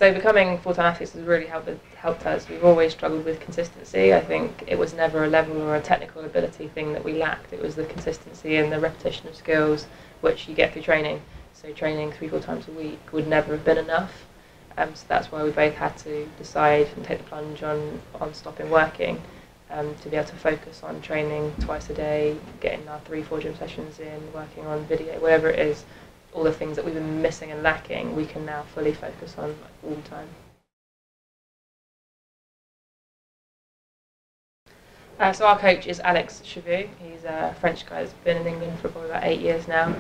So becoming full-time athletes has really helped us. We've always struggled with consistency. I think it was never a level or a technical ability thing that we lacked. It was the consistency and the repetition of skills which you get through training. So training 3-4 times a week would never have been enough. So that's why we both had to decide and take the plunge on stopping working, to be able to focus on training twice a day, getting our 3-4 gym sessions in, working on video, whatever it is. All the things that we've been missing and lacking, we can now fully focus on all the time. So our coach is Alex Cheveux. He's a French guy that's been in England for probably about 8 years now.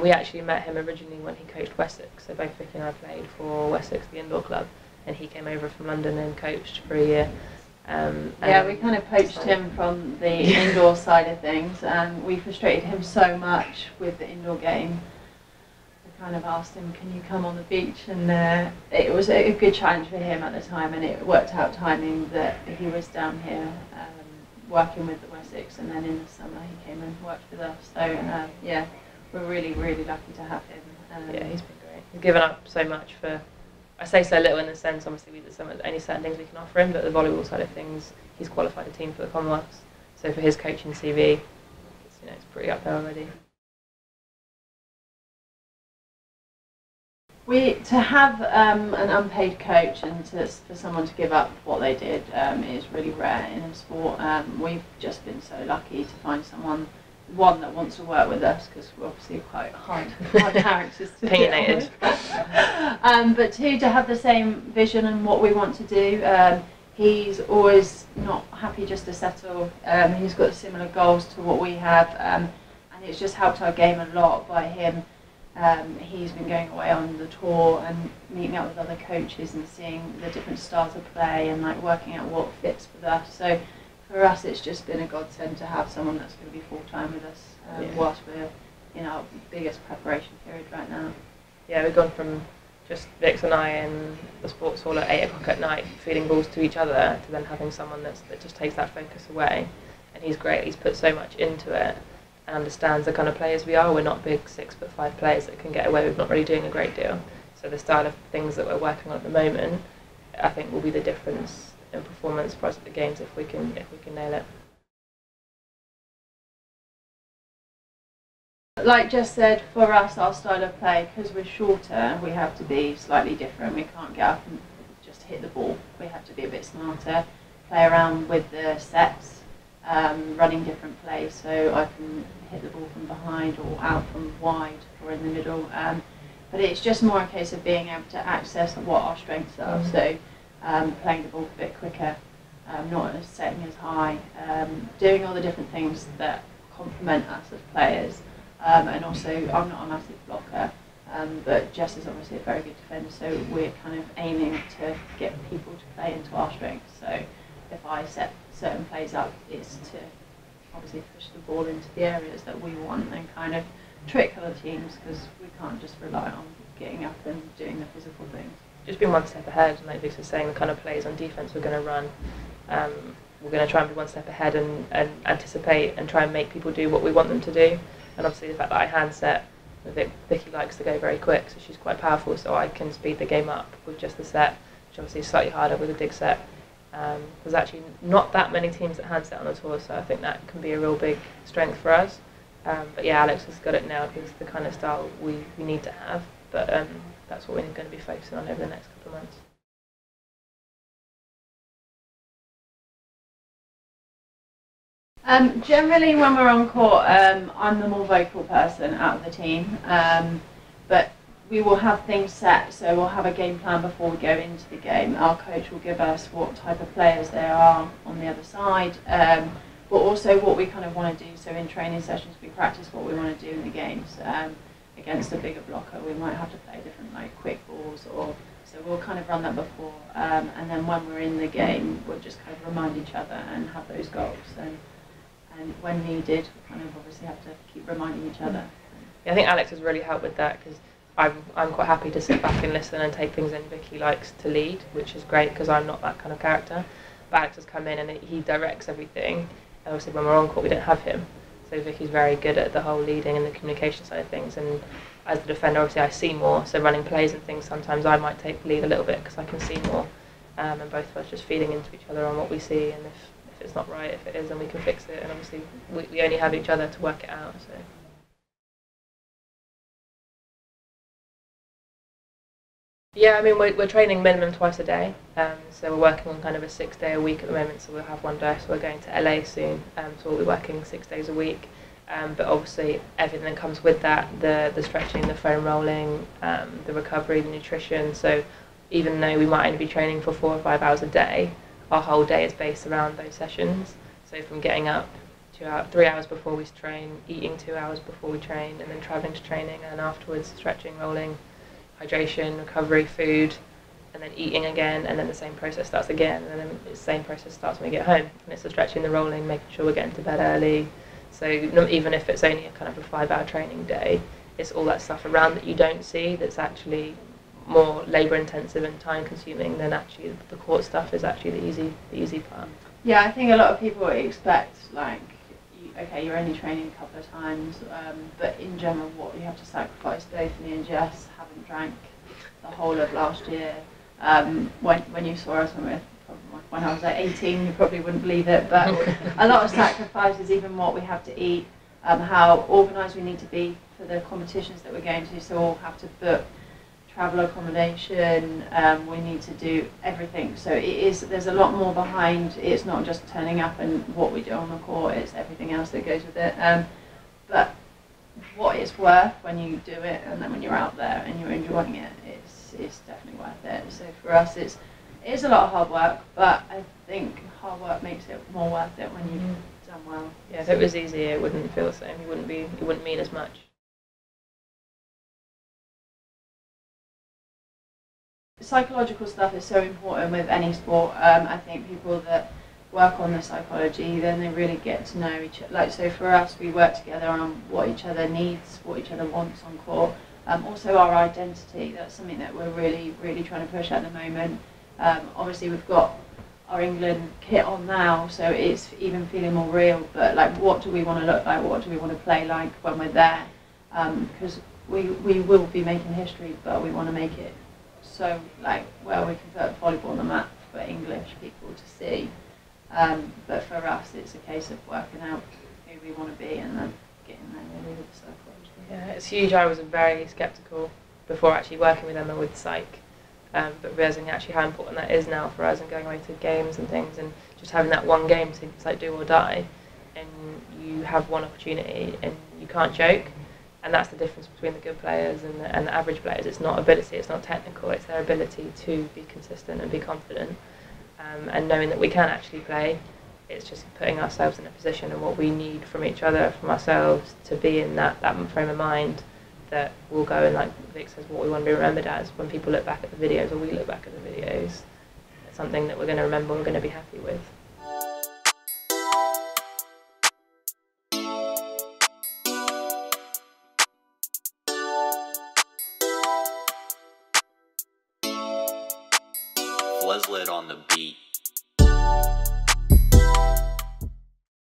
We actually met him originally when he coached Wessex. So both Vicky and I played for Wessex, the indoor club, and he came over from London and coached for a year. Yeah, we kind of poached him from the indoor side of things, and we frustrated him so much with the indoor game. We kind of asked him, can you come on the beach? And it was a good challenge for him at the time, and it worked out timing that he was down here working with the Wessex, and then in the summer he came and worked with us. So yeah, we're really, really lucky to have him. Yeah, he's been great. He's given up so much for, I say so little in the sense, obviously there's only certain things we can offer him, but the volleyball side of things, he's qualified a team for the Commonwealths. So for his coaching CV, it's pretty up there already. To have an unpaid coach and for someone to give up what they did is really rare in a sport. We've just been so lucky to find someone, one, that wants to work with us, because we're obviously quite hard characters to deal with. But two, to have the same vision and what we want to do. He's always not happy just to settle. He's got similar goals to what we have, and it's just helped our game a lot by him. He's been going away on the tour and meeting up with other coaches and seeing the different styles of play and like working out what fits with us. So for us, it's just been a godsend to have someone that's going to be full-time with us whilst we're in our biggest preparation period right now. Yeah, we've gone from just Vix and I in the sports hall at 8 o'clock at night feeding balls to each other to then having someone that just takes that focus away. And he's great. He's put so much into it and understands the kind of players we are. We're not big 6'5" players that can get away with not really doing a great deal. So the style of things that we're working on at the moment, I think, will be the difference in performance for us at the games if we can nail it. Like Jess said, for us, our style of play, because we're shorter, we have to be slightly different. We can't get up and just hit the ball. We have to be a bit smarter, play around with the sets. Running different plays, so I can hit the ball from behind or out from wide or in the middle, but it's just more a case of being able to access what our strengths are. So playing the ball a bit quicker, not setting as high, doing all the different things that complement us as players, and also I'm not a massive blocker, but Jess is obviously a very good defender, so we're kind of aiming to get people to play into our strengths. So if I set certain plays up, it's to obviously push the ball into the areas that we want and kind of trick other teams, because we can't just rely on getting up and doing the physical things. Just being one step ahead, and like Vic was saying, the kind of plays on defence we're going to run. We're going to try and be one step ahead and anticipate and try and make people do what we want them to do. And obviously the fact that I hand set, Vicky likes to go very quick, so she's quite powerful, so I can speed the game up with just the set, which obviously is slightly harder with a dig set. There's actually not that many teams that handset on the tour, so I think that can be a real big strength for us. But yeah, Alex has got it now. It's the kind of style we need to have, but that's what we're going to be focusing on over the next couple of months. Generally when we're on court, I'm the more vocal person out of the team, but we will have things set, so we'll have a game plan before we go into the game. Our coach will give us what type of players there are on the other side, but also what we kind of want to do. So in training sessions we practice what we want to do in the games. Against a bigger blocker we might have to play different like quick balls, or so we'll kind of run that before, and then when we're in the game we'll just kind of remind each other and have those goals, and when needed we kind of obviously have to keep reminding each other. Yeah, I think Alex has really helped with that, because I'm quite happy to sit back and listen and take things in. Vicky likes to lead, which is great because I'm not that kind of character. But Alex has come in and he directs everything. And obviously when we're on court we don't have him. So Vicky's very good at the whole leading and the communication side of things, and as the defender obviously I see more, so running plays and things sometimes I might take the lead a little bit because I can see more, and both of us just feeding into each other on what we see, and if it's not right, if it is, then we can fix it, and obviously we only have each other to work it out. So. Yeah, I mean, we're training minimum twice a day, so we're working on kind of a 6-day a week at the moment, so we'll have one day, so we're going to LA soon, so we'll be working 6 days a week, but obviously everything that comes with that, the stretching, the foam rolling, the recovery, the nutrition, so even though we might only be training for 4 or 5 hours a day, our whole day is based around those sessions, so from getting up 3 hours before we train, eating 2 hours before we train, and then travelling to training, and then afterwards stretching, rolling, hydration, recovery, food, and then eating again, and then the same process starts again, and then the same process starts when we get home. And it's the stretching, the rolling, making sure we're getting to bed early. So even if it's only a kind of a 5-hour training day, it's all that stuff around that you don't see that's actually more labour intensive and time consuming than actually the court stuff is actually the easy part. Yeah, I think a lot of people expect like, okay, you're only training a couple of times, but in general what you have to sacrifice. Both me and Jess haven't drank the whole of last year. When you saw us when I was like 18, you probably wouldn't believe it, but a lot of sacrifices, even what we have to eat, how organised we need to be for the competitions that we're going to, so we'll have to book travel accommodation, we need to do everything, so there's a lot more behind. It's not just turning up and what we do on the court, it's everything else that goes with it, but what it's worth when you do it, and then when you're out there and you're enjoying it, it's definitely worth it. So for us it is a lot of hard work, but I think hard work makes it more worth it when you've done well. Yeah, if it was easy it wouldn't feel the same, it wouldn't mean as much. Psychological stuff is so important with any sport. I think people that work on the psychology, then they really get to know each other. Like, so for us, we work together on what each other needs, what each other wants on court. Also our identity, that's something that we're really trying to push at the moment. Obviously we've got our England kit on now, so it's even feeling more real, but like, what do we want to look like, what do we want to play like when we're there? Because we will be making history, but we want to make it so like where we can put volleyball on the map for English people to see, but for us it's a case of working out who we want to be and then getting there really with the psychology. Yeah, it's huge. I was very sceptical before actually working with Emma with psych, but realising actually how important that is now for us, and going away to games and things, and just having that one game to, it's like do or die, and you have one opportunity and you can't joke. And that's the difference between the good players and the average players. It's not ability, it's not technical, it's their ability to be consistent and be confident. And knowing that we can actually play, it's just putting ourselves in a position and what we need from each other, from ourselves, to be in that frame of mind that we'll go and, like Vic says, what we want to be remembered as when people look back at the videos, or we look back at the videos. It's something that we're going to remember, we're going to be happy with. Leslie on the beat.